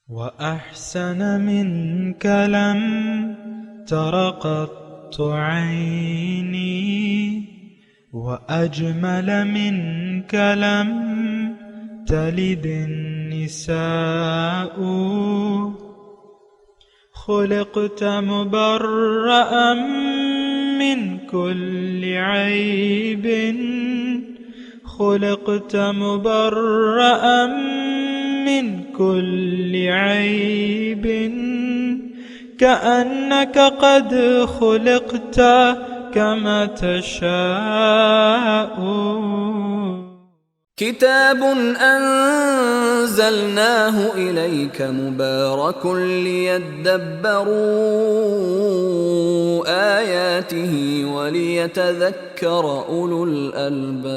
وأحسن منك لم تر قط عيني وأجمل منك لم تلد النساء خلقت مبرأ من كل عيب خلقت مبرأ من كل عيب كأنك قد خلقت كما تشاء كتاب أنزلناه إليك مبارك ليدبروا آياته وليتذكر أولو الألباب.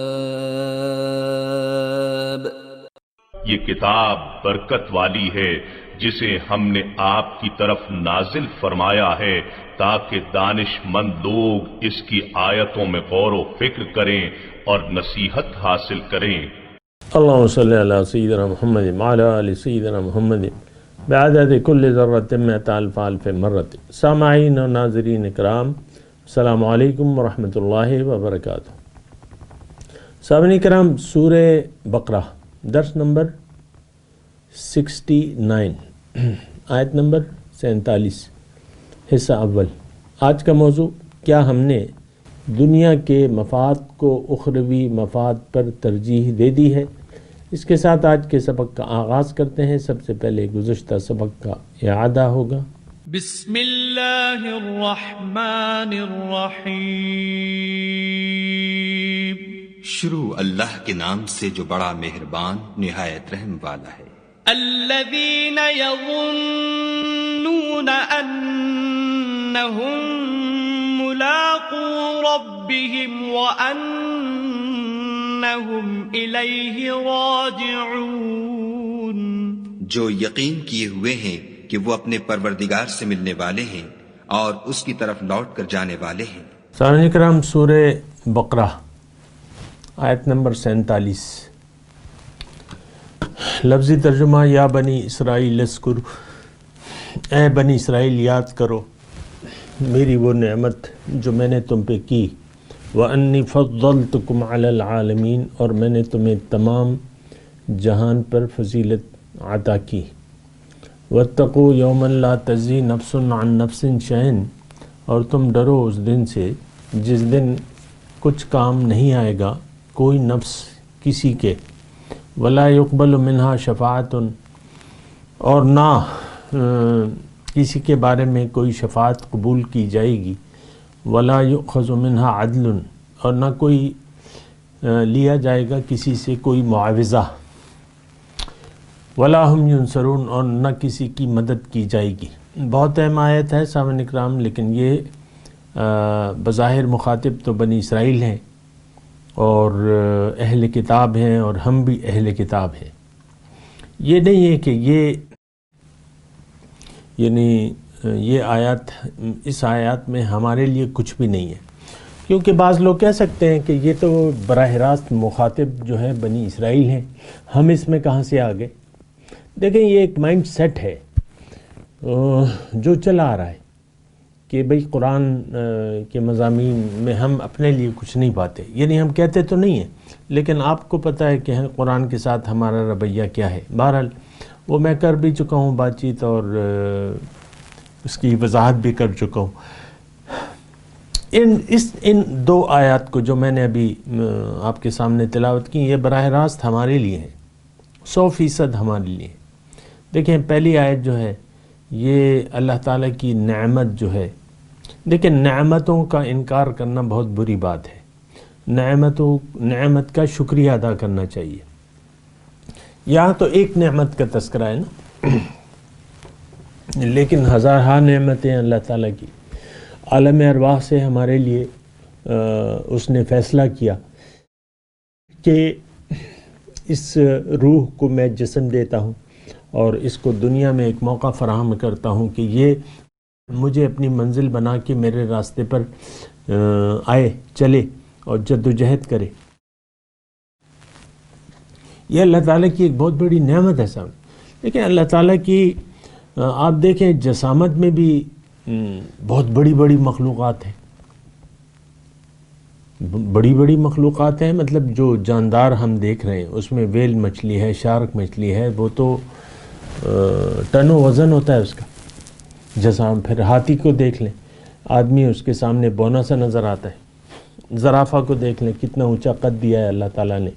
یہ کتاب برکت والی ہے جسے ہم نے آپ کی طرف نازل فرمایا ہے تاکہ دانش مند لوگ اس کی آیتوں میں غور و فکر کریں اور نصیحت حاصل کریں. اللہم صلی علی سیدنا محمد وعلی آل سیدنا محمد بعدد کل ذرۃ مئۃ الف الف مرۃ. سامعین و ناظرین اکرام، السلام علیکم ورحمۃ اللہ وبرکاتہ. سامعین کرام، سورہ بقرہ درس نمبر 69 آیت نمبر 47 حصہ اول. آج کا موضوع: کیا ہم نے دنیا کے مفاد کو اخروی مفاد پر ترجیح دے دی ہے؟ اس کے ساتھ آج کے سبق کا آغاز کرتے ہیں. سب سے پہلے گزشتہ سبق کا اعادہ ہوگا. بسم اللہ الرحمن الرحیم. شروع اللہ کے نام سے جو بڑا مہربان نہایت رحم والا ہے. الذین یظنون انہم ملاقو ربهم وانہم الیہ راجعون. جو یقین کیے ہوئے ہیں کہ وہ اپنے پروردگار سے ملنے والے ہیں اور اس کی طرف لوٹ کر جانے والے ہیں. سامعین کرام، سورہ بقرہ آیت نمبر 47. لفظی ترجمہ: یا بنی اسرائیل اذکروا، اے بنی اسرائیل یاد کرو میری وہ نعمت جو میں نے تم پہ کی. وَأَنِّي فَضَّلْتُكُمْ عَلَى الْعَالَمِينَ، اور میں نے تمہیں تمام جہان پر فضیلت عطا کی. وَاتَّقُوا يَوْمًا لَا تَجْزِي نَفْسٌ عَن نَفْسٍ شَيْئًا، اور تم ڈرو اس دن سے جس دن کچھ کام نہیں آئے گا کوئی نفس کسی کے. وَلَا يُقْبَلُ مِنْهَا شَفَاعَةٌ، اور نہ کسی کے بارے میں کوئی شفاعت قبول کی جائے گی. وَلَا يُؤْخَذُ مِنْهَا عَدْلٌ، اور نہ کوئی لیا جائے گا کسی سے کوئی معاوضہ. وَلَا هُمْ يُنصَرُونَ، اور نہ کسی کی مدد کی جائے گی. بہت اہم آیت ہے سامعین اکرام، لیکن یہ بظاہر مخاطب تو بنی اسرائیل ہیں اور اہل کتاب ہیں، اور ہم بھی اہل کتاب ہیں. یہ نہیں ہے کہ یہ آیات، اس آیات میں ہمارے لیے کچھ بھی نہیں ہے، کیونکہ بعض لوگ کہہ سکتے ہیں کہ یہ تو براہ راست مخاطب جو ہے بنی اسرائیل ہیں، ہم اس میں کہاں سے آ گئے. دیکھیں، یہ ایک مائنڈ سیٹ ہے جو چلا آ رہا ہے کہ بھئی قرآن کے مضامین میں ہم اپنے لیے کچھ نہیں پاتے. یعنی ہم کہتے تو نہیں ہیں، لیکن آپ کو پتہ ہے کہ قرآن کے ساتھ ہمارا رویہ کیا ہے. بہرحال وہ میں کر بھی چکا ہوں بات چیت، اور اس کی وضاحت بھی کر چکا ہوں. ان دو آیات کو جو میں نے ابھی آپ کے سامنے تلاوت کی، یہ براہ راست ہمارے لیے ہیں، 100% ہمارے لیے. دیکھیں، پہلی آیت جو ہے یہ اللہ تعالیٰ کی نعمت جو ہے. دیکھیں، نعمتوں کا انکار کرنا بہت بری بات ہے. نعمت کا شکریہ ادا کرنا چاہیے. یہاں تو ایک نعمت کا تذکرہ ہے نا، لیکن ہزارہا نعمتیں اللہ تعالیٰ کی. عالم ارواح سے ہمارے لیے اس نے فیصلہ کیا کہ اس روح کو میں جسم دیتا ہوں اور اس کو دنیا میں ایک موقع فراہم کرتا ہوں کہ یہ مجھے اپنی منزل بنا کے میرے راستے پر آئے، چلے اور جد و جہد کرے. یہ اللہ تعالیٰ کی ایک بہت بڑی نعمت ہے صاحب. دیکھیں اللہ تعالیٰ کی آپ دیکھیں جسامت میں بھی بہت بڑی بڑی مخلوقات ہیں، بڑی بڑی مخلوقات ہیں، مطلب جو جاندار ہم دیکھ رہے ہیں اس میں ویل مچھلی ہے، شارک مچھلی ہے، وہ تو ٹن و وزن ہوتا ہے اس کا جسام. پھر ہاتھی کو دیکھ لیں، آدمی اس کے سامنے بونا سا نظر آتا ہے. زرافہ کو دیکھ لیں کتنا اونچا قد دیا ہے اللہ تعالیٰ نے.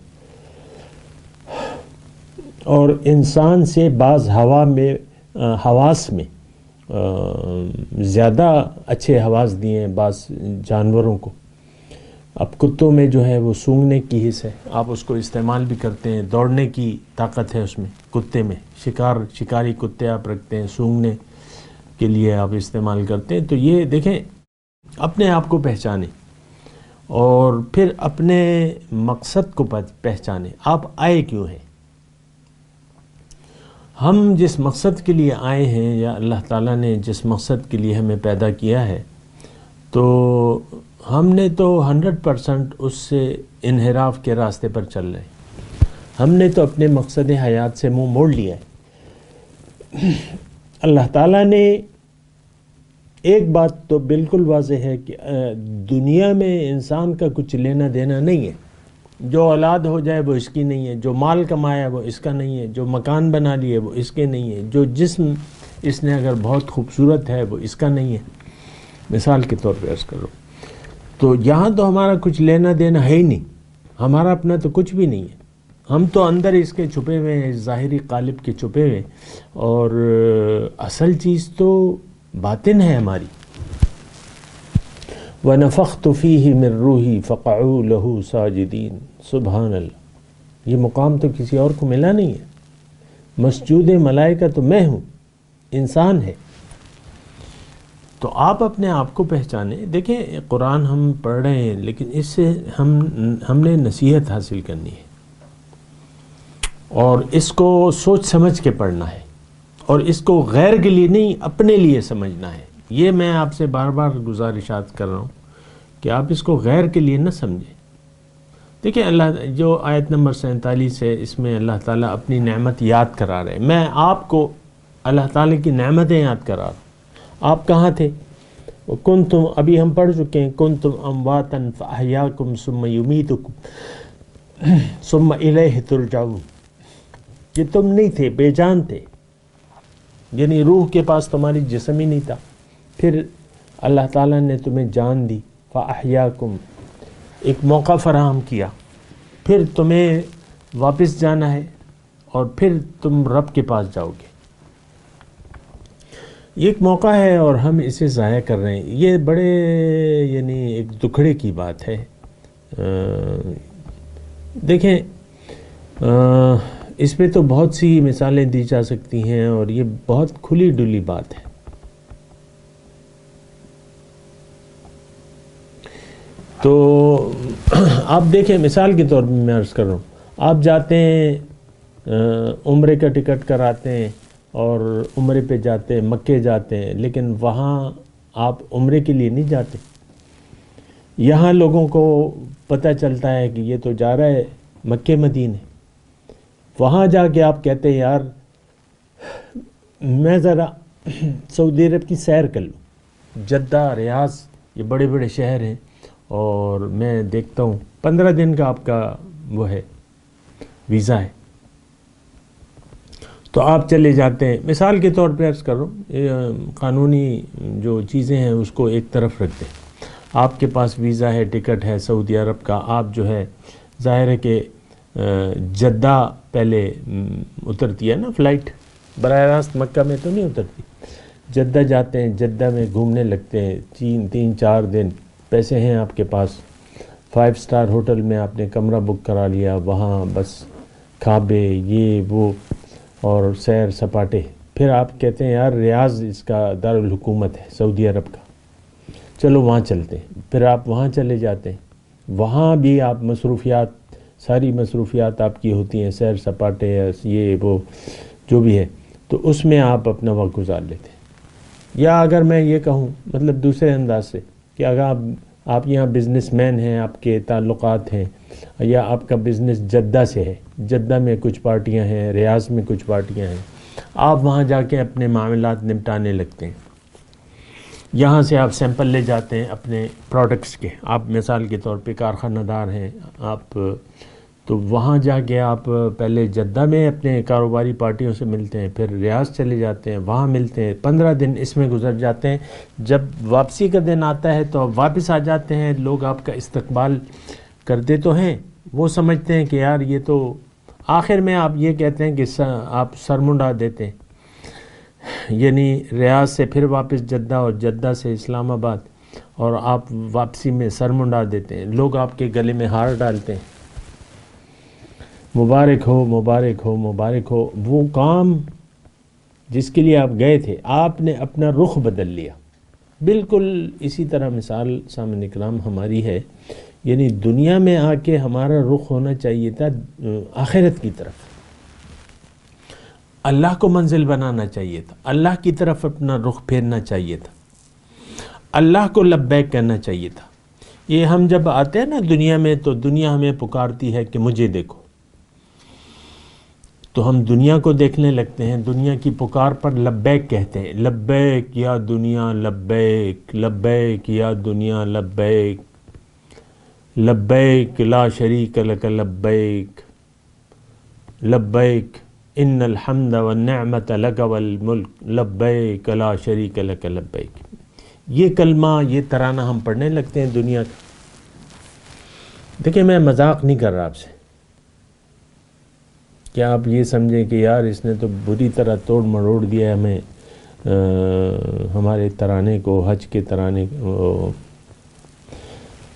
اور انسان سے بعض حواس میں زیادہ اچھے حواس دیے ہیں بعض جانوروں کو. اب کتوں میں جو ہے وہ سونگھنے کی حص ہے، آپ اس کو استعمال بھی کرتے ہیں، دوڑنے کی طاقت ہے اس میں کتے میں، شکاری کتے آپ رکھتے ہیں، سونگھنے کے لیے آپ استعمال کرتے ہیں. تو یہ دیکھیں اپنے آپ کو پہچانیں اور پھر اپنے مقصد کو پہچانیں، آپ آئے کیوں ہیں. ہم جس مقصد کے لیے آئے ہیں یا اللہ تعالیٰ نے جس مقصد کے لیے ہمیں پیدا کیا ہے، تو ہم نے تو 100% اس سے انحراف کے راستے پر چل رہے ہیں. ہم نے تو اپنے مقصد حیات سے منہ موڑ لیا ہے. اللہ تعالیٰ نے ایک بات تو بالکل واضح ہے کہ دنیا میں انسان کا کچھ لینا دینا نہیں ہے. جو اولاد ہو جائے وہ اس کی نہیں ہے، جو مال کمایا وہ اس کا نہیں ہے، جو مکان بنا لیے وہ اس کے نہیں ہے، جو جسم اس نے اگر بہت خوبصورت ہے وہ اس کا نہیں ہے. مثال کے طور پہ عرض کرو تو یہاں تو ہمارا کچھ لینا دینا ہے ہی نہیں، ہمارا اپنا تو کچھ بھی نہیں ہے. ہم تو اندر اس کے چھپے ہوئے ہیں، ظاہری قالب کے چھپے ہوئے، اور اصل چیز تو باطن ہے ہماری. وَنَفَخْتُ فِيهِ مِن رُوحِي فَقَعُوا لَهُ سَاجِدِينَ. سبحان اللہ، یہ مقام تو کسی اور کو ملا نہیں ہے. مسجود ملائکہ تو میں ہوں، انسان ہے. تو آپ اپنے آپ کو پہچانیں. دیکھیں قرآن ہم پڑھ رہے ہیں لیکن اس سے ہم نے نصیحت حاصل کرنی ہے اور اس کو سوچ سمجھ کے پڑھنا ہے اور اس کو غیر کے لیے نہیں اپنے لیے سمجھنا ہے. یہ میں آپ سے بار بار گزارشات کر رہا ہوں کہ آپ اس کو غیر کے لیے نہ سمجھیں. دیکھیں اللہ جو آیت نمبر 47 ہے اس میں اللہ تعالیٰ اپنی نعمت یاد کرا رہے ہیں. میں آپ کو اللہ تعالیٰ کی نعمتیں یاد کرا رہا ہوں. آپ کہاں تھے؟ کنتم، ابھی ہم پڑھ چکے ہیں، کنتم امواتا فاحیاکم ثم یمیتکم ثم الیہ ترجعون. کہ تم نہیں تھے، بے جان تھے، یعنی روح کے پاس تمہاری جسم ہی نہیں تھا، پھر اللہ تعالیٰ نے تمہیں جان دی، فاحیاکم، ایک موقع فراہم کیا، پھر تمہیں واپس جانا ہے اور پھر تم رب کے پاس جاؤ گے. یہ ایک موقع ہے اور ہم اسے ضائع کر رہے ہیں. یہ بڑے یعنی ایک دکھڑے کی بات ہے. دیکھیں اس پہ تو بہت سی مثالیں دی جا سکتی ہیں اور یہ بہت کھلی ڈلی بات ہے. تو آپ دیکھیں مثال کے طور پہ میں عرض کر رہا ہوں، آپ جاتے ہیں عمرے کا ٹکٹ کراتے ہیں اور عمرے پہ جاتے ہیں، مکے جاتے ہیں، لیکن وہاں آپ عمرے کے لیے نہیں جاتے. یہاں لوگوں کو پتہ چلتا ہے کہ یہ تو جا رہا ہے مکے مدینے. وہاں جا کے آپ کہتے ہیں یار میں ذرا سعودی عرب کی سیر کر لوں، جدہ، ریاض، یہ بڑے بڑے شہر ہیں اور میں دیکھتا ہوں. 15 دن کا آپ کا وہ ہے ویزا ہے، تو آپ چلے جاتے ہیں. مثال کے طور پہ عرض کر رہا ہوں، قانونی جو چیزیں ہیں اس کو ایک طرف رکھتے ہیں. آپ کے پاس ویزا ہے، ٹکٹ ہے سعودی عرب کا. آپ جو ہے ظاہر ہے کہ جدہ پہلے اترتی ہے نا فلائٹ، براہ راست مکہ میں تو نہیں اترتی. جدہ جاتے ہیں، جدہ میں گھومنے لگتے ہیں 3-4 دن. پیسے ہیں آپ کے پاس، 5 اسٹار ہوٹل میں آپ نے کمرہ بک کرا لیا، وہاں بس کعبے یہ وہ اور سیر سپاٹے. پھر آپ کہتے ہیں یار ریاض اس کا دارالحکومت ہے سعودی عرب کا، چلو وہاں چلتے ہیں. پھر آپ وہاں چلے جاتے ہیں، وہاں بھی آپ مصروفیات، ساری مصروفیات آپ کی ہوتی ہیں، سیر سپاٹے یہ وہ جو بھی ہے، تو اس میں آپ اپنا وقت گزار لیتے ہیں. یا اگر میں یہ کہوں مطلب دوسرے انداز سے کہ اگر آپ یہاں بزنس مین ہیں، آپ کے تعلقات ہیں، یا آپ کا بزنس جدہ سے ہے، جدہ میں کچھ پارٹیاں ہیں، ریاض میں کچھ پارٹیاں ہیں، آپ وہاں جا کے اپنے معاملات نمٹانے لگتے ہیں. یہاں سے آپ سیمپل لے جاتے ہیں اپنے پروڈکٹس کے. آپ مثال کے طور پہ کارخانہ دار ہیں آپ، تو وہاں جا کے آپ پہلے جدہ میں اپنے کاروباری پارٹیوں سے ملتے ہیں، پھر ریاض چلے جاتے ہیں، وہاں ملتے ہیں. 15 دن اس میں گزر جاتے ہیں. جب واپسی کا دن آتا ہے تو آپ واپس آ جاتے ہیں. لوگ آپ کا استقبال کرتے تو ہیں، وہ سمجھتے ہیں کہ یار یہ تو، آخر میں آپ یہ کہتے ہیں کہ آپ سر منڈا دیتے ہیں. یعنی ریاض سے پھر واپس جدہ اور جدہ سے اسلام آباد، اور آپ واپسی میں سر منڈا دیتے ہیں. لوگ آپ کے گلے میں ہار ڈالتے ہیں، مبارک ہو مبارک ہو مبارک ہو. وہ کام جس کے لیے آپ گئے تھے، آپ نے اپنا رخ بدل لیا. بالکل اسی طرح مثال سامعین کرام ہماری ہے. یعنی دنیا میں آ کے ہمارا رخ ہونا چاہیے تھا آخرت کی طرف. اللہ کو منزل بنانا چاہیے تھا، اللہ کی طرف اپنا رخ پھیرنا چاہیے تھا، اللہ کو لبیک کہنا چاہیے تھا. یہ ہم جب آتے ہیں نا دنیا میں، تو دنیا ہمیں پکارتی ہے کہ مجھے دیکھو، تو ہم دنیا کو دیکھنے لگتے ہیں. دنیا کی پکار پر لبیک کہتے ہیں. لبیک یا دنیا لبیک، لبیک یا دنیا لبیک، لبیک لا شریک لک لبیک، لبیک ان الحمد والنعمت لک والملک، لبیک لا شریک لک لبیک. یہ کلمہ، یہ ترانہ ہم پڑھنے لگتے ہیں دنیا کا. دیکھیں میں مذاق نہیں کر رہا آپ سے، کیا آپ یہ سمجھیں کہ یار اس نے تو بری طرح توڑ مروڑ دیا ہے ہمیں، ہمارے ترانے کو، حج کے ترانے کو.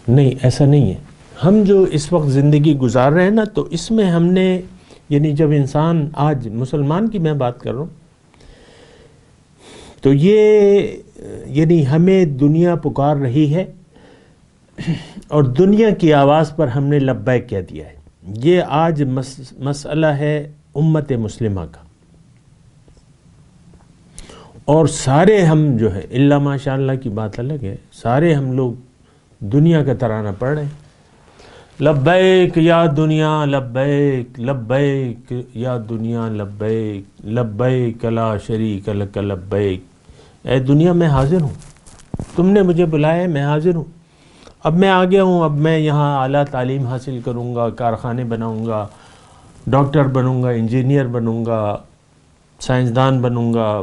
نہیں، ایسا نہیں ہے. ہم جو اس وقت زندگی گزار رہے ہیں نا، تو اس میں ہم نے، یعنی جب انسان، آج مسلمان کی میں بات کر رہا ہوں، تو یہ یعنی ہمیں دنیا پکار رہی ہے اور دنیا کی آواز پر ہم نے لبیک کہہ دیا ہے. یہ آج مسئلہ ہے امت مسلمہ کا. اور سارے ہم جو ہے، اللہ ماشاء اللہ کی بات الگ ہے، سارے ہم لوگ دنیا کا ترانہ پڑھ رہے ہیں. لبیک یا دنیا لبیک، لبیک یا دنیا لبیک، لبیک لا شریک لک لبیک. اے دنیا میں حاضر ہوں، تم نے مجھے بلایا ہے، میں حاضر ہوں. اب میں آ گیا ہوں، اب میں یہاں اعلیٰ تعلیم حاصل کروں گا، کارخانے بناؤں گا، ڈاکٹر بنوں گا، انجینئر بنوں گا، سائنسدان بنوں گا،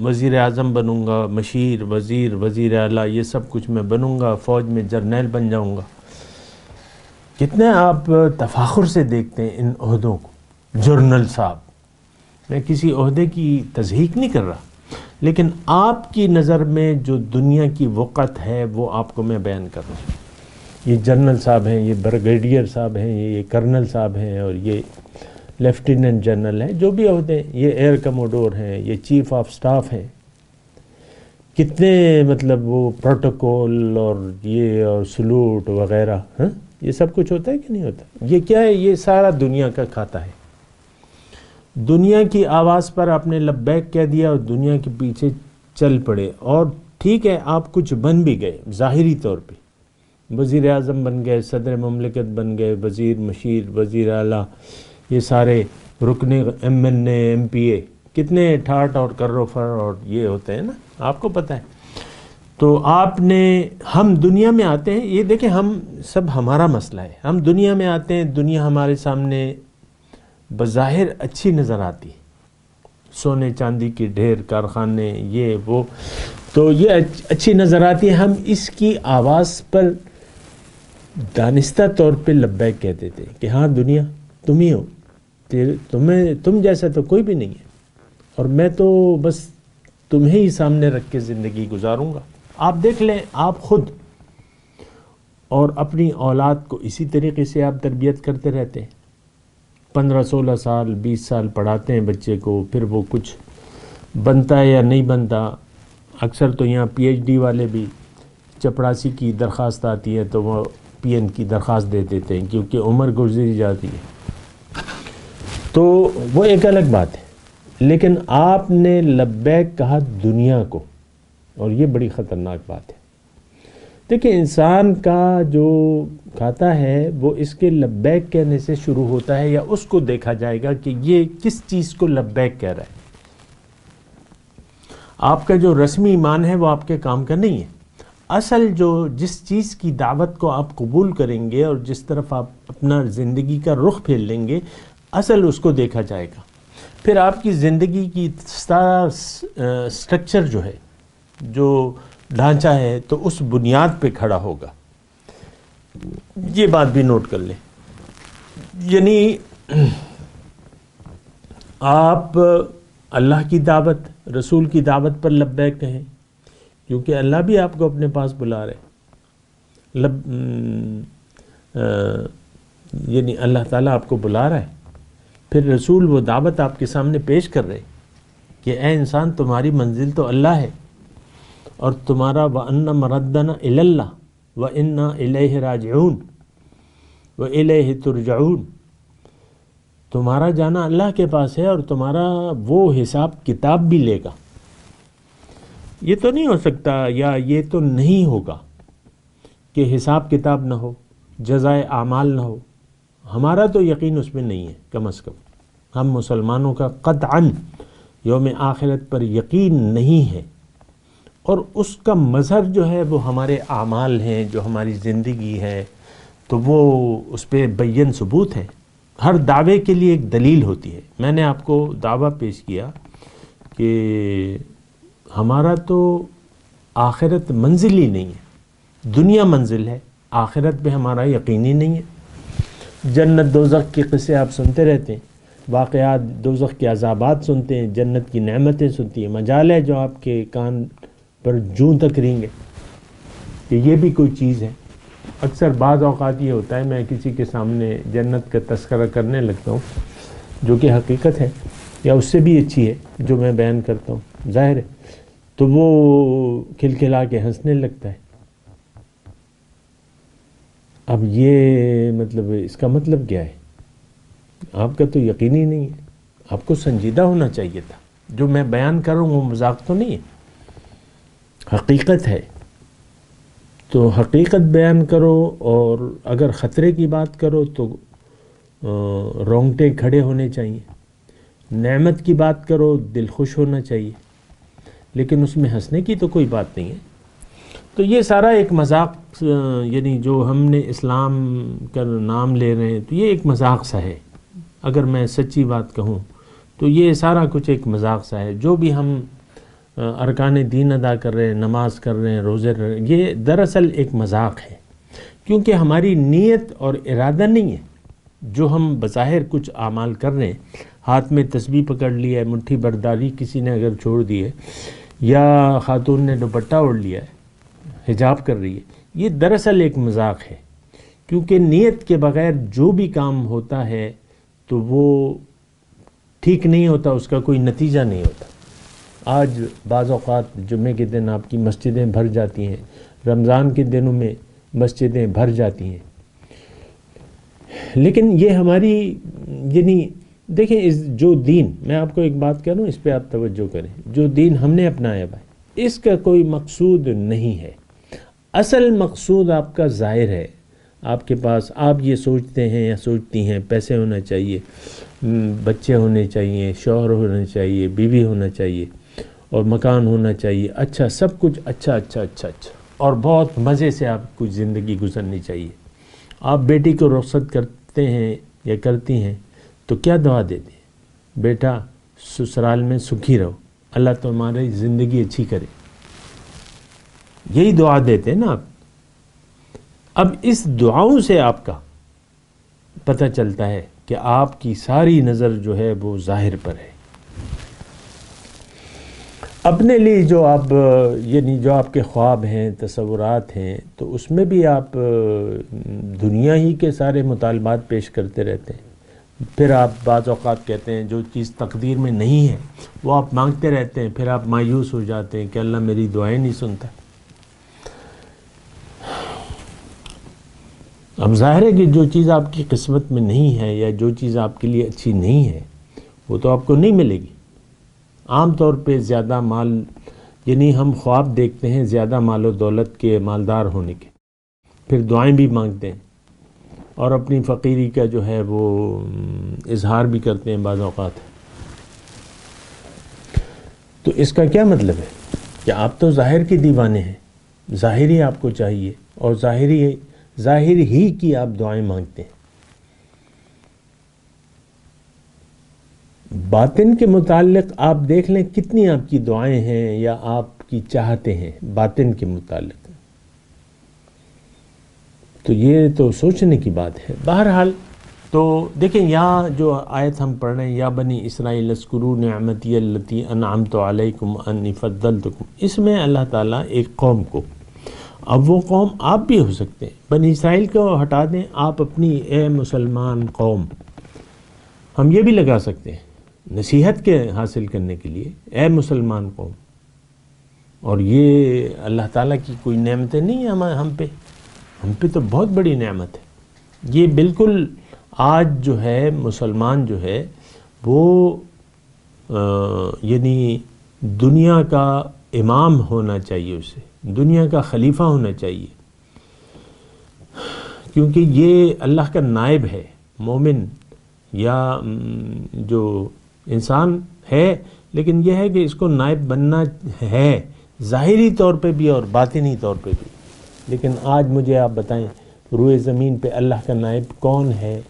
وزیر اعظم بنوں گا، مشیر، وزیر، وزیر اعلیٰ، یہ سب کچھ میں بنوں گا، فوج میں جرنیل بن جاؤں گا. کتنے آپ تفاخر سے دیکھتے ہیں ان عہدوں کو. جرنل صاحب، میں کسی عہدے کی تضحیق نہیں کر رہا، لیکن آپ کی نظر میں جو دنیا کی وقت ہے وہ آپ کو میں بیان کر رہا ہوں. یہ جنرل صاحب ہیں، یہ بریگیڈیئر صاحب ہیں، یہ کرنل صاحب ہیں، اور یہ لیفٹیننٹ جنرل ہیں، جو بھی عہدے، یہ ایئر کموڈور ہیں، یہ چیف آف سٹاف ہیں. کتنے مطلب وہ پروٹوکول اور یہ اور سلوٹ وغیرہ، ہاں یہ سب کچھ ہوتا ہے کہ نہیں ہوتا؟ یہ کیا ہے؟ یہ سارا دنیا کا کھاتا ہے. دنیا کی آواز پر آپ نے لبیک کہہ دیا اور دنیا کے پیچھے چل پڑے. اور ٹھیک ہے، آپ کچھ بن بھی گئے ظاہری طور پہ، وزیر اعظم بن گئے، صدر مملکت بن گئے، وزیر، مشیر، وزیر اعلیٰ، یہ سارے رکن ایم این اے، ایم پی اے، کتنے ٹھاٹ اور کرو فر اور یہ ہوتے ہیں نا، آپ کو پتہ ہے. تو آپ نے، ہم دنیا میں آتے ہیں، یہ دیکھیں ہم سب، ہمارا مسئلہ ہے، ہم دنیا میں آتے ہیں، دنیا ہمارے سامنے بظاہر اچھی نظر آتی ہے، سونے چاندی کے ڈھیر، کارخانے، یہ وہ، تو یہ اچھی نظر آتی ہے. ہم اس کی آواز پر دانستہ طور پہ لبیک کہتے تھے کہ ہاں دنیا تم ہی ہو، تم جیسا تو کوئی بھی نہیں ہے، اور میں تو بس تمہیں ہی سامنے رکھ کے زندگی گزاروں گا. آپ دیکھ لیں، آپ خود اور اپنی اولاد کو اسی طریقے سے آپ تربیت کرتے رہتے ہیں. 15-16 سال 20 سال پڑھاتے ہیں بچے کو، پھر وہ کچھ بنتا ہے یا نہیں بنتا. اکثر تو یہاں پی ایچ ڈی والے بھی چپڑاسی کی درخواست آتی ہے تو وہ پی این کی درخواست دے دیتے ہیں، کیونکہ عمر گزری جاتی ہے. تو وہ ایک الگ بات ہے. لیکن آپ نے لبیک کہا دنیا کو، اور یہ بڑی خطرناک بات ہے. دیکھیں انسان کا جو کھاتا ہے وہ اس کے لبیک کہنے سے شروع ہوتا ہے، یا اس کو دیکھا جائے گا کہ یہ کس چیز کو لبیک کہہ رہا ہے. آپ کا جو رسمی ایمان ہے وہ آپ کے کام کا نہیں ہے. اصل جس چیز کی دعوت کو آپ قبول کریں گے اور جس طرف آپ اپنا زندگی کا رخ پھیر لیں گے، اصل اس کو دیکھا جائے گا. پھر آپ کی زندگی کی سارا سٹرکچر جو ہے، جو ڈھانچہ ہے، تو اس بنیاد پہ کھڑا ہوگا. یہ بات بھی نوٹ کر لیں. یعنی آپ اللہ کی دعوت، رسول کی دعوت پر لبیک کہیں، کیونکہ اللہ بھی آپ کو اپنے پاس بلا رہے. یعنی اللہ تعالیٰ آپ کو بلا رہا ہے. پھر رسول وہ دعوت آپ کے سامنے پیش کر رہے کہ اے انسان، تمہاری منزل تو اللہ ہے، اور تمہارا وَأَنَّ مَرَدَّنَا إِلَى اللَّهِ وَإِنَّا إِلَيْهِ راجعون وَإِلَيْهِ تُرْجَعُونَ. تمہارا جانا اللہ کے پاس ہے اور تمہارا وہ حساب کتاب بھی لے گا. یہ تو نہیں ہو سکتا، یا یہ تو نہیں ہوگا کہ حساب کتاب نہ ہو، جزائے اعمال نہ ہو. ہمارا تو یقین اس میں نہیں ہے. کم از کم ہم مسلمانوں کا قطعاً یوم آخرت پر یقین نہیں ہے، اور اس کا مظہر جو ہے وہ ہمارے اعمال ہیں، جو ہماری زندگی ہے، تو وہ اس پہ بین ثبوت ہے. ہر دعوے کے لیے ایک دلیل ہوتی ہے. میں نے آپ کو دعویٰ پیش کیا کہ ہمارا تو آخرت منزل ہی نہیں ہے، دنیا منزل ہے، آخرت پہ ہمارا یقین ہی نہیں ہے. جنت دوزخ کے قصے آپ سنتے رہتے ہیں، واقعات دوزخ کے عذابات سنتے ہیں، جنت کی نعمتیں سنتی ہیں. مجال ہے جو آپ کے کان پر جوں تک رہیں گے کہ یہ بھی کوئی چیز ہے. اکثر بعض اوقات یہ ہوتا ہے، میں کسی کے سامنے جنت کا تذکرہ کرنے لگتا ہوں جو کہ حقیقت ہے یا اس سے بھی اچھی ہے جو میں بیان کرتا ہوں، ظاہر ہے، تو وہ کھلکھلا کے ہنسنے لگتا ہے. اب یہ مطلب اس کا مطلب کیا ہے؟ آپ کا تو یقین ہی نہیں ہے. آپ کو سنجیدہ ہونا چاہیے تھا. جو میں بیان کر رہا ہوں وہ مذاق تو نہیں ہے، حقیقت ہے. تو حقیقت بیان کرو، اور اگر خطرے کی بات کرو تو رونگٹے کھڑے ہونے چاہیے. نعمت کی بات کرو، دل خوش ہونا چاہیے، لیکن اس میں ہنسنے کی تو کوئی بات نہیں ہے. تو یہ سارا ایک مذاق، یعنی جو ہم نے اسلام کا نام لے رہے ہیں تو یہ ایک مذاق سا ہے. اگر میں سچی بات کہوں تو یہ سارا کچھ ایک مذاق سا ہے. جو بھی ہم ارکان دین ادا کر رہے ہیں، نماز کر رہے ہیں، روزے رکھ رہے ہیں، یہ دراصل ایک مذاق ہے، کیونکہ ہماری نیت اور ارادہ نہیں ہے. جو ہم بظاہر کچھ اعمال کر رہے ہیں، ہاتھ میں تسبیح پکڑ لی ہے، مٹھی برداری کسی نے اگر چھوڑ دی ہے، یا خاتون نے دوپٹہ اوڑھ لیا ہے، حجاب کر رہی ہے، یہ دراصل ایک مذاق ہے. کیونکہ نیت کے بغیر جو بھی کام ہوتا ہے تو وہ ٹھیک نہیں ہوتا، اس کا کوئی نتیجہ نہیں ہوتا. آج بعض اوقات جمعے کے دن آپ کی مسجدیں بھر جاتی ہیں، رمضان کے دنوں میں مسجدیں بھر جاتی ہیں، لیکن یہ ہماری، یعنی دیکھیں جو دین، میں آپ کو ایک بات کہہ رہا ہوں، اس پہ آپ توجہ کریں. جو دین ہم نے اپنایا بھائی، اس کا کوئی مقصود نہیں ہے. اصل مقصود آپ کا ظاہر ہے. آپ کے پاس، آپ یہ سوچتے ہیں یا سوچتی ہیں پیسے ہونا چاہیے، بچے ہونے چاہیے، شوہر ہونا چاہیے، بیوی ہونا چاہیے، اور مکان ہونا چاہیے، اچھا سب کچھ اچھا اچھا اچھا اچھا، اور بہت مزے سے آپ کو زندگی گزرنی چاہیے. آپ بیٹی کو رخصت کرتے ہیں یا کرتی ہیں تو کیا دعا دیتے ہیں؟ بیٹا سسرال میں سکھی رہو، اللہ تمہاری زندگی اچھی کرے. یہی دعا دیتے ہیں نا آپ. اب اس دعاؤں سے آپ کا پتہ چلتا ہے کہ آپ کی ساری نظر جو ہے وہ ظاہر پر ہے. اپنے لیے جو آپ، یعنی جو آپ کے خواب ہیں، تصورات ہیں، تو اس میں بھی آپ دنیا ہی کے سارے مطالبات پیش کرتے رہتے ہیں. پھر آپ بعض اوقات کہتے ہیں جو چیز تقدیر میں نہیں ہے وہ آپ مانگتے رہتے ہیں. پھر آپ مایوس ہو جاتے ہیں کہ اللہ میری دعائیں نہیں سنتا. اب ظاہر ہے کہ جو چیز آپ کی قسمت میں نہیں ہے، یا جو چیز آپ کے لیے اچھی نہیں ہے، وہ تو آپ کو نہیں ملے گی. عام طور پہ زیادہ مال، یعنی ہم خواب دیکھتے ہیں زیادہ مال و دولت کے، مالدار ہونے کے، پھر دعائیں بھی مانگتے ہیں، اور اپنی فقیری کا جو ہے وہ اظہار بھی کرتے ہیں بعض اوقات. تو اس کا کیا مطلب ہے کہ آپ تو ظاہر کے دیوانے ہیں، ظاہری آپ کو چاہیے اور ظاہر ہی کی آپ دعائیں مانگتے ہیں۔ باطن کے متعلق آپ دیکھ لیں کتنی آپ کی دعائیں ہیں یا آپ کی چاہتے ہیں باطن کے متعلق، تو یہ تو سوچنے کی بات ہے۔ بہرحال تو دیکھیں یہاں جو آیت ہم پڑھ رہے ہیں، یا بنی اسرائیل اذکروا نعمتی التی انعمت علیکم انی فضلتکم، اس میں اللہ تعالیٰ ایک قوم کو، اب وہ قوم آپ بھی ہو سکتے ہیں، بنی اسرائیل کو ہٹا دیں، آپ اپنی اے مسلمان قوم، ہم یہ بھی لگا سکتے ہیں نصیحت کے حاصل کرنے کے لیے، اے مسلمان قوم، اور یہ اللہ تعالیٰ کی کوئی نعمتیں نہیں ہیں ہم پہ تو بہت بڑی نعمت ہے۔ یہ بالکل آج جو ہے مسلمان جو ہے وہ یعنی دنیا کا امام ہونا چاہیے، اسے دنیا کا خلیفہ ہونا چاہیے، کیونکہ یہ اللہ کا نائب ہے۔ مومن یا جو انسان ہے، لیکن یہ ہے کہ اس کو نائب بننا ہے ظاہری طور پہ بھی اور باطنی طور پہ بھی۔ لیکن آج مجھے آپ بتائیں روئے زمین پہ اللہ کا نائب کون ہے؟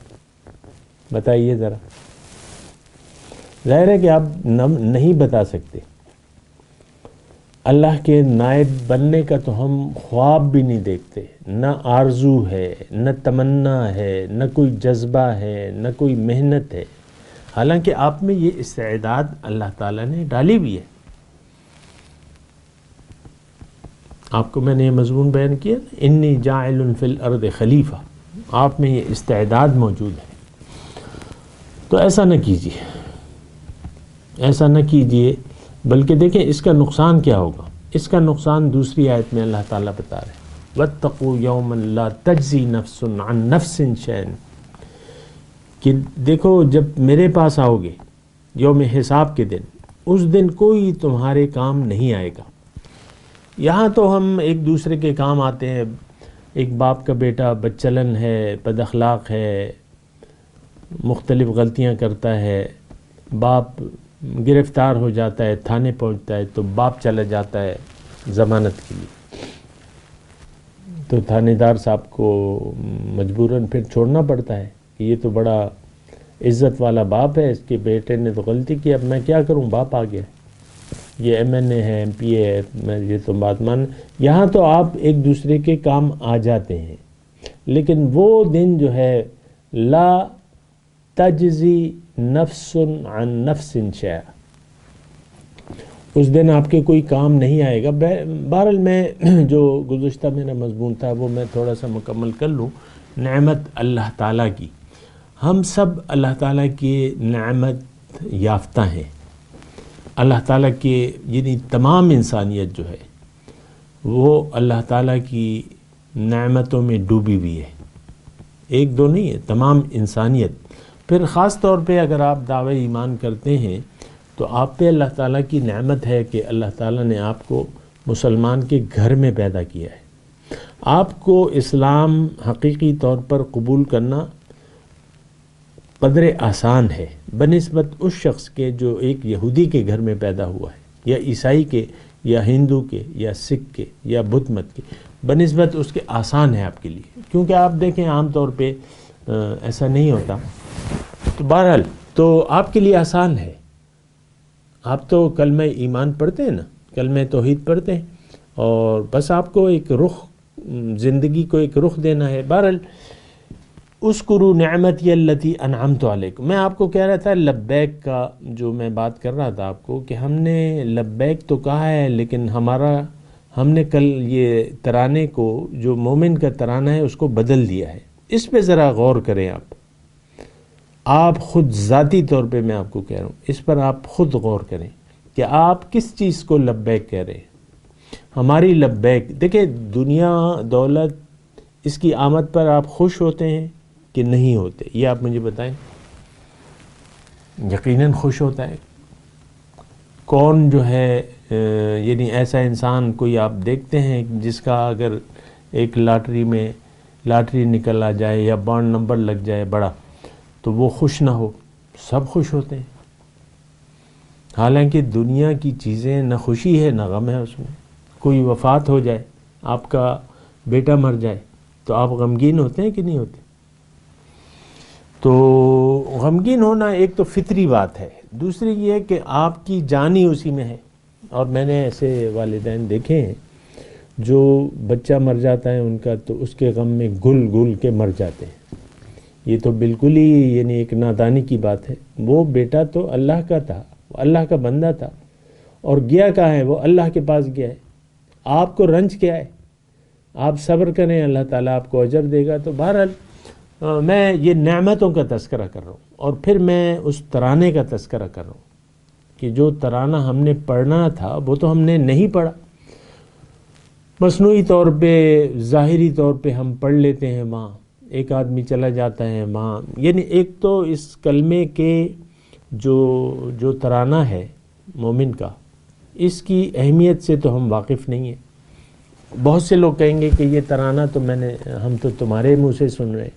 بتائیے ذرا۔ ظاہر ہے کہ آپ نہیں بتا سکتے۔ اللہ کے نائب بننے کا تو ہم خواب بھی نہیں دیکھتے، نہ آرزو ہے، نہ تمنا ہے، نہ کوئی جذبہ ہے، نہ کوئی محنت ہے، حالانکہ آپ میں یہ استعداد اللہ تعالیٰ نے ڈالی بھی ہے۔ آپ کو میں نے یہ مضمون بیان کیا، انی جاعل فی الارض خلیفہ، آپ میں یہ استعداد موجود ہے، تو ایسا نہ کیجیے، ایسا نہ کیجیے، بلکہ دیکھیں اس کا نقصان کیا ہوگا۔ اس کا نقصان دوسری آیت میں اللہ تعالیٰ بتا رہے ہیں، وَاتَّقُوا يَوْمًا لَا تَجْزِي نَفْسٌ عَن نَفْسٍ شَيْئًا، کہ دیکھو جب میرے پاس آؤ گے یوم حساب کے دن، اس دن کوئی تمہارے کام نہیں آئے گا۔ یہاں تو ہم ایک دوسرے کے کام آتے ہیں، ایک باپ کا بیٹا بدچلن ہے، بد اخلاق ہے، مختلف غلطیاں کرتا ہے، باپ گرفتار ہو جاتا ہے، تھانے پہنچتا ہے، تو باپ چلا جاتا ہے ضمانت کے لیے، تو تھانے دار صاحب کو مجبوراً پھر چھوڑنا پڑتا ہے کہ یہ تو بڑا عزت والا باپ ہے، اس کے بیٹے نے تو غلطی کی، اب میں کیا کروں، باپ آ گیا، یہ ایم این اے ہے، ایم پی اے ہے، میں یہ تو بات مان۔ یہاں تو آپ ایک دوسرے کے کام آ جاتے ہیں، لیکن وہ دن جو ہے لا تجزی نفس عن نفس شیئا، اس دن آپ کے کوئی کام نہیں آئے گا۔ بہرحال میں جو گزشتہ میرا مضمون تھا وہ میں تھوڑا سا مکمل کر لوں۔ نعمت اللہ تعالیٰ کی، ہم سب اللہ تعالیٰ کی نعمت یافتہ ہیں، اللہ تعالیٰ کے یعنی تمام انسانیت جو ہے وہ اللہ تعالیٰ کی نعمتوں میں ڈوبی ہوئی ہے، ایک دو نہیں ہے، تمام انسانیت۔ پھر خاص طور پہ اگر آپ دعوی ایمان کرتے ہیں تو آپ پہ اللہ تعالیٰ کی نعمت ہے کہ اللہ تعالیٰ نے آپ کو مسلمان کے گھر میں پیدا کیا ہے۔ آپ کو اسلام حقیقی طور پر قبول کرنا قدر آسان ہے بنسبت اس شخص کے جو ایک یہودی کے گھر میں پیدا ہوا ہے، یا عیسائی کے، یا ہندو کے، یا سکھ کے، یا بدھ مت کے، بنسبت اس کے آسان ہے آپ کے لیے، کیونکہ آپ دیکھیں عام طور پہ ایسا نہیں ہوتا۔ تو بہرحال تو آپ کے لیے آسان ہے، آپ تو کلمہ ایمان پڑھتے ہیں نا، کلمہ توحید پڑھتے ہیں، اور بس آپ کو ایک رخ، زندگی کو ایک رخ دینا ہے۔ بہرحال اذکروا نعمتی التی انعمت علیکم، میں آپ کو کہہ رہا تھا لبیک کا، جو میں بات کر رہا تھا آپ کو کہ ہم نے لبیک تو کہا ہے، لیکن ہم نے کل یہ ترانے کو، جو مومن کا ترانہ ہے، اس کو بدل دیا ہے۔ اس پہ ذرا غور کریں، آپ خود ذاتی طور پہ میں آپ کو کہہ رہا ہوں، اس پر آپ خود غور کریں کہ آپ کس چیز کو لبیک کہہ رہے ہیں۔ ہماری لبیک، دیکھیں دنیا دولت اس کی آمد پر آپ خوش ہوتے ہیں کہ نہیں ہوتے، یہ آپ مجھے بتائیں۔ یقیناً خوش ہوتا ہے۔ کون جو ہے یعنی ایسا انسان کوئی آپ دیکھتے ہیں جس کا اگر ایک لاٹری نکل آ جائے یا بانڈ نمبر لگ جائے بڑا، تو وہ خوش نہ ہو؟ سب خوش ہوتے ہیں۔ حالانکہ دنیا کی چیزیں نہ خوشی ہے نہ غم ہے اس میں. کوئی وفات ہو جائے، آپ کا بیٹا مر جائے تو آپ غمگین ہوتے ہیں کہ نہیں ہوتے؟ تو غمگین ہونا ایک تو فطری بات ہے، دوسری یہ کہ آپ کی جان ہی اسی میں ہے. اور میں نے ایسے والدین دیکھے ہیں جو بچہ مر جاتا ہے ان کا تو اس کے غم میں گل گل کے مر جاتے ہیں. یہ تو بالکل ہی یعنی ایک نادانی کی بات ہے. وہ بیٹا تو اللہ کا تھا، اللہ کا بندہ تھا، اور گیا کہاں ہے؟ وہ اللہ کے پاس گیا ہے. آپ کو رنج کیا ہے؟ آپ صبر کریں، اللہ تعالیٰ آپ کو اجر دے گا. تو بہرحال میں یہ نعمتوں کا تذکرہ کر رہا ہوں، اور پھر میں اس ترانے کا تذکرہ کر رہا ہوں کہ جو ترانہ ہم نے پڑھنا تھا وہ تو ہم نے نہیں پڑھا. مصنوعی طور پہ، ظاہری طور پہ ہم پڑھ لیتے ہیں وہاں، ایک آدمی چلا جاتا ہے وہاں. یعنی ایک تو اس کلمے کے جو ترانہ ہے مومن کا، اس کی اہمیت سے تو ہم واقف نہیں ہیں. بہت سے لوگ کہیں گے کہ یہ ترانہ تو ہم تو تمہارے منہ سے سن رہے.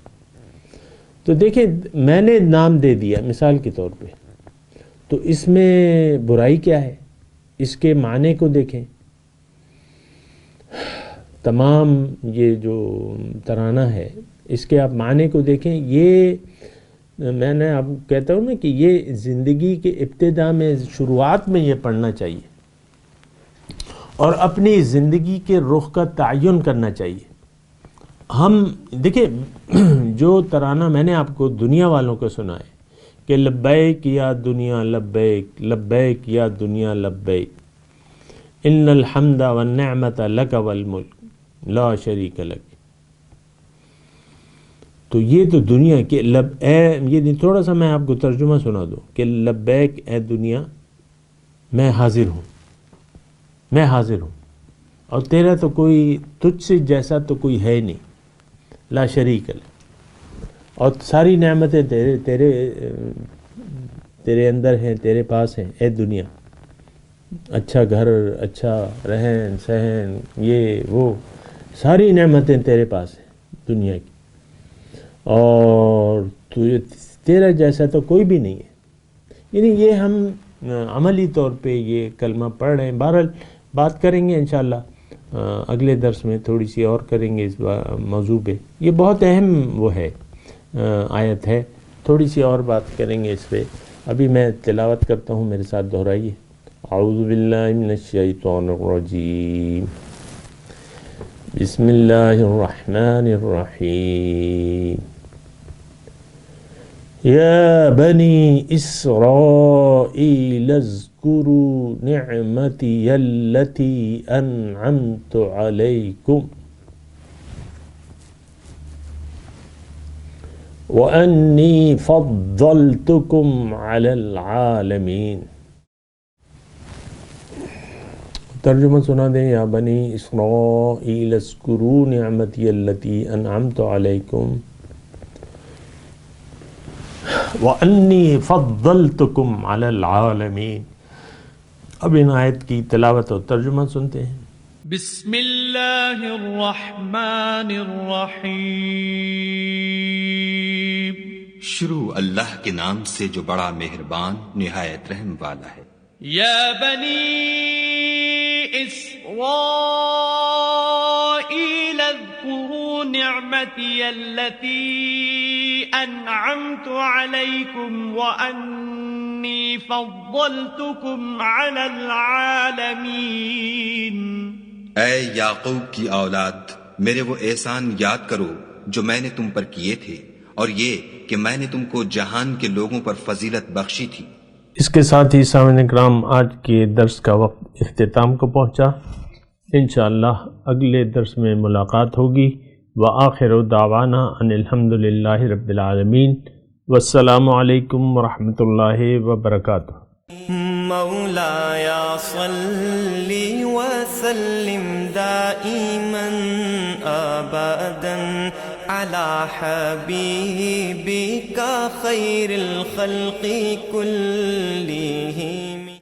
تو دیکھیں، میں نے نام دے دیا مثال کے طور پہ، تو اس میں برائی کیا ہے؟ اس کے معنی کو دیکھیں. تمام یہ جو ترانہ ہے اس کے آپ معنی کو دیکھیں. یہ میں نے آپ کہتا ہوں نا کہ یہ زندگی کے ابتدا میں، شروعات میں یہ پڑھنا چاہیے، اور اپنی زندگی کے رخ کا تعین کرنا چاہیے. ہم دیکھیں، جو ترانہ میں نے آپ کو دنیا والوں کو سنا ہے کہ لبیک یا دنیا لبیک، لبیک یا دنیا لبیک، ان الحمد والنعمت لک والملک لا شریک لک. تو یہ تو دنیا کے یہ تھوڑا سا میں آپ کو ترجمہ سنا دوں کہ لبیک اے دنیا، میں حاضر ہوں، میں حاضر ہوں، اور تیرا تو کوئی، تجھ سے جیسا تو کوئی ہے نہیں، لا شریک لک. اور ساری نعمتیں تیرے اندر ہیں، تیرے پاس ہیں اے دنیا. اچھا گھر، اچھا رہن سہن، یہ وہ ساری نعمتیں تیرے پاس ہیں دنیا کی، اور تیرا جیسا تو کوئی بھی نہیں ہے. یعنی یہ ہم عملی طور پہ یہ کلمہ پڑھ رہے ہیں. بہرحال بات کریں گے انشاءاللہ اگلے درس میں، تھوڑی سی اور کریں گے اس موضوع پہ. یہ بہت اہم وہ ہے، آیت ہے، تھوڑی سی اور بات کریں گے اس پہ. ابھی میں تلاوت کرتا ہوں، میرے ساتھ دہرائیے. اعوذ باللہ من الشیطان الرجیم، بسم اللہ الرحمن الرحیم. یا بنی اسرائیل اذکروا نعمتی التی انعمت علیکم وانی فضلتکم علی العالمین. ترجمہ سنا دیں. یا بنی اسرائیل اذکروا نعمتی التی انعمت علیکم وانی فضلتکم علی العالمین. اب ان آیت کی تلاوت اور ترجمہ سنتے ہیں. بسم اللہ الرحمن الرحیم. شروع اللہ کے نام سے جو بڑا مہربان نہایت رحم والا ہے. یا بنی اسرائیل اذکروا نعمتی التی انعمت علیکم وانی فضلتکم علی العالمین. اے یعقوب کی اولاد، میرے وہ احسان یاد کرو جو میں نے تم پر کیے تھے، اور یہ کہ میں نے تم کو جہان کے لوگوں پر فضیلت بخشی تھی. اس کے ساتھ ہی سامعین اکرام، آج کے درس کا وقت اختتام کو پہنچا. انشاءاللہ اگلے درس میں ملاقات ہوگی. وآخر دعوانا ان الحمد للہ رب العالمین. والسلام علیکم ورحمۃ اللہ وبرکاتہ. مولایا صلی وسلم دائما ابدا على حبيبك خير الخلق كلهم.